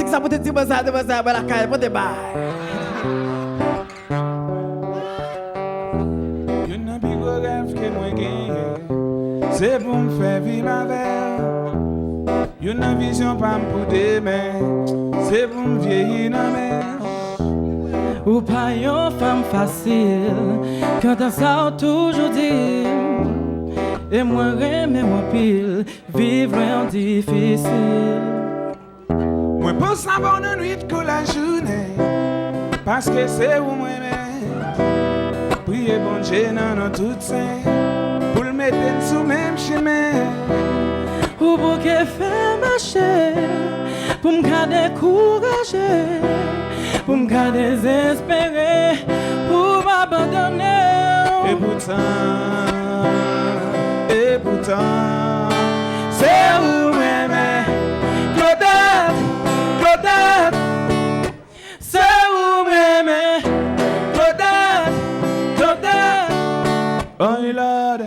Ça peut être ça, la caille, pour te bailler. You n'as plus de rêve que moi gagne. C'est pour me faire vivre avec. You n'as vision pas pour demain. C'est pour me vieillir dans mer. Ou pas une femme facile. Quand on ça toujours dit. Et moi remets moi pile. Vivre en difficile. Moi pense à bonne nuit que la journée. Parce que c'est où moi même. Priez bon Dieu dans tout ça. Pour le mettre sous même chemin. Ou pour que faire marcher. Pour me garder courageux. Pour me garder désespéré. Pour m'abandonner. Et pourtant, c'est où même. Claudette, Claudette, c'est où même. Claudette, Claudette. Oh Lord.